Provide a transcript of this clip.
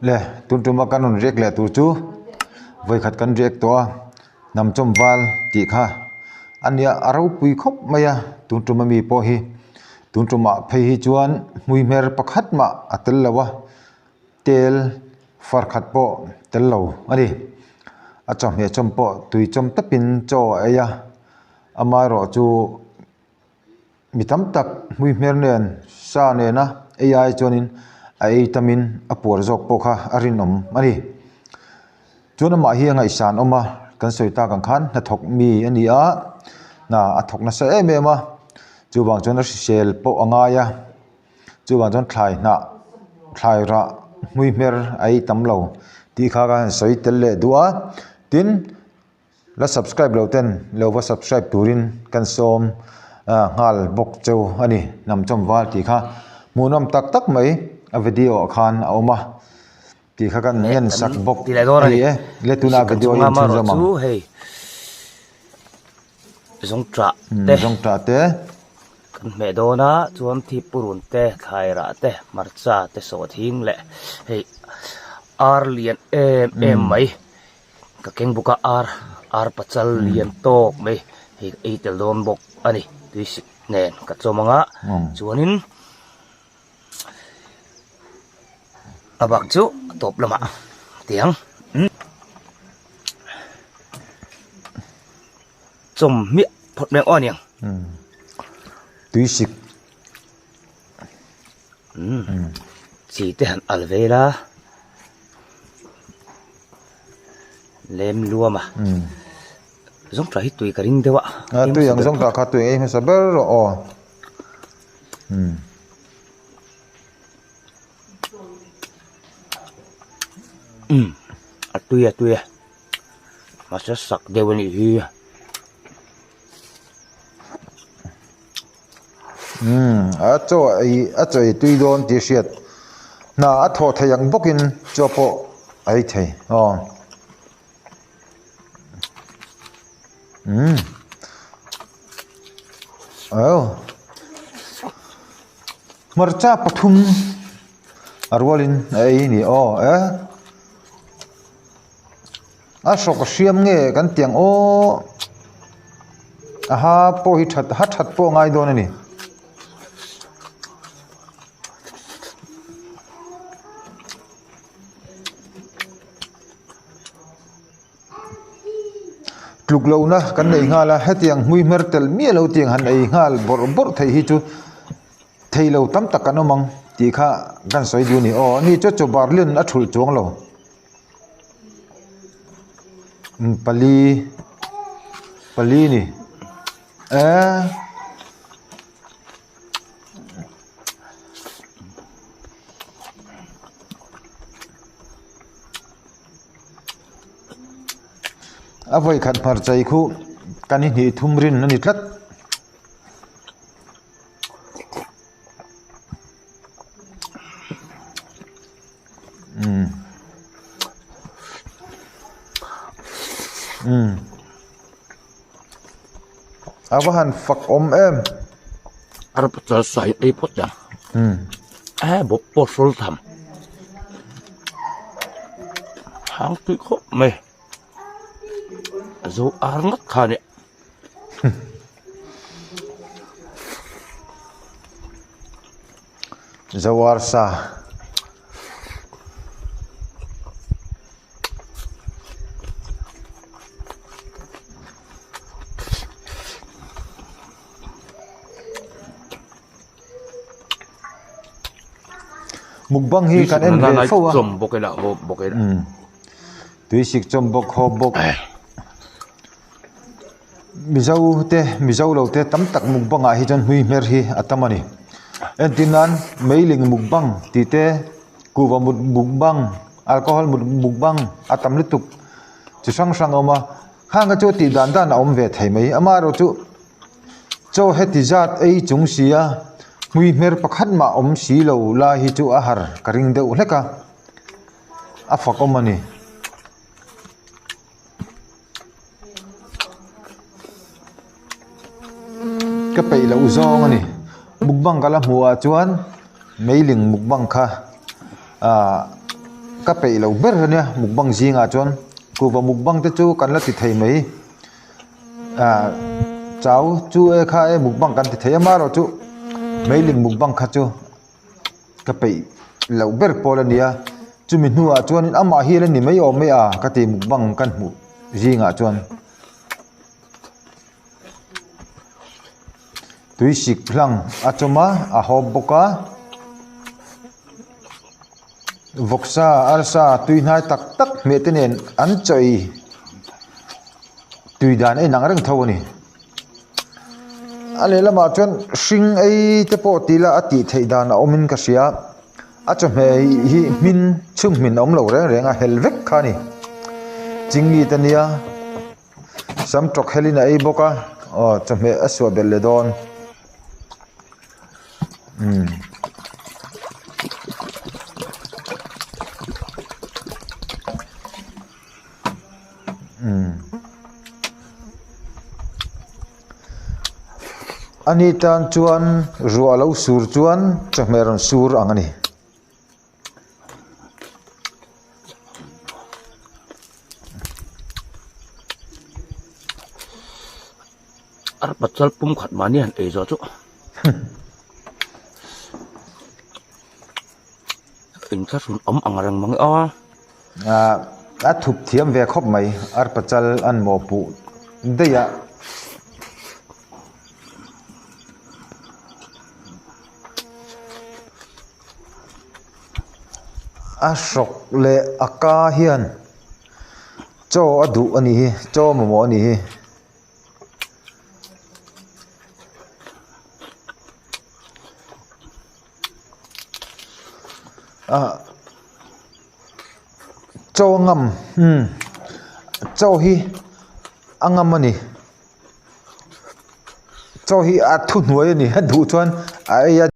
le tuntuma kanun rek le tu chu voi khat kan rek to nam chom wal ti kha ania aro pui khop maya tuntuma mi po hi tuntuma phei hi chuan mui mer pakhat ma atel lawa tel far khat po tel lo ani acham he chom po tui chom tapin cho aya amaro chu mitam tak mui mer nen sa ne na ai chonin ai tamin apur jok pokha arinom ani chuna ma hi ngai san oma kan soita kan khan na thok mi ani a na athok na sa em ema chu bang chona sel po anga ya chu bang chon thlai ra mui mer ai tam lo ti kha ga soi tel le duwa tin la subscribe lo ten lo wa subscribe turin kan som ngal bok cheu ani nam chom wal ti kha munam tak tak mai a video khan a oma ti kha kan nen sak bok ai e le tuna video in thun zama hey zong tra te kan me do na chuam thi purun te khai ra te marcha te so thing le hey ar lian em mai ka keng buka ar pachal lian tok mai hey ei tel don bok ani tuisik nen ka chomanga chuanin abak chu top lama tiang chom mi phot meng on yang tuisik chỉ te han alvela lem lua mà giống trái tùy cả ring đâu ạ tùy yang giống cả tùy em sẽ bớt rồi tùy mà sẽ sặc đều bên ý à chỗ tùy đón thì siết na à thọ thay yang bốc in cho bộ ấy thay marcha pathum arwalin ai ni sok siam nge kan tiang aha po hi that po ngai don ani tluk lo na kan nei nga la hetiang hui mertel mi lo tiang han ei ngal bor thei hi chu thei lo tam tak kan omang ti kha kan soi du ni ni cho barlin a thul chuang lo pali ni avoi khat phar chai khu kani ni thumrin ani tlat avahan fak om em ar pachal sai ei pot ya bo po sol tham hang tu kho me zo ar ngat khane zawar sa mukbang hi kan en ve fo chom bokela ho bokela tuisik chom bok ho bok mizau lo te tam tak mukbang a hi jan hui mer hi atamani entinan mailing mukbang ti te kuwa mukbang alcohol mukbang atam lituk chi sang oma hanga chu ti dan om ve thai mai amaro chu cho heti zat ei chung sia mui mer pakhat ma om si lo la hi chu a har karing deuh hleka a fakomani cái bậy là uzong anh mục băng cái là mùa chuan mấy linh mục băng kha cái bậy là uber nha mục băng gì ngà chuan cô vào mục băng tới chú cần là thì thầy mấy cháu chú ấy khai mục băng cần thì thầy mà rồi chú mấy linh mục băng kha chú cái bậy là uber Polonia chú mình nuôi chuan ama hi lên ni mấy ôm mấy cái thì mục băng cần mục gì ngà chuan tui sik hlang achoma a hob boka voksa arsa tui nai tak tak me tenen an choi tui dan e nang reng tho ni ale lama chuan hring ei te po tila ati thei dan a omin ka sia a cha me hi min chung min om lo reng reng a hel vek kha ni chingni tania sam tok helina ei boka cha me aswa bel le don ani tan chuan rualo sur chuan chahmeron sur angani ar pachal pum khat mani an ei zo chu in cha sun om angarang mang a thup thiam ve khop mai ar pachal an mo pu deya a sok le aka hian cho adu ani hi cho mo ani hi cho ngam cho hi angam ani cho hi a thu nuai ani du chuan a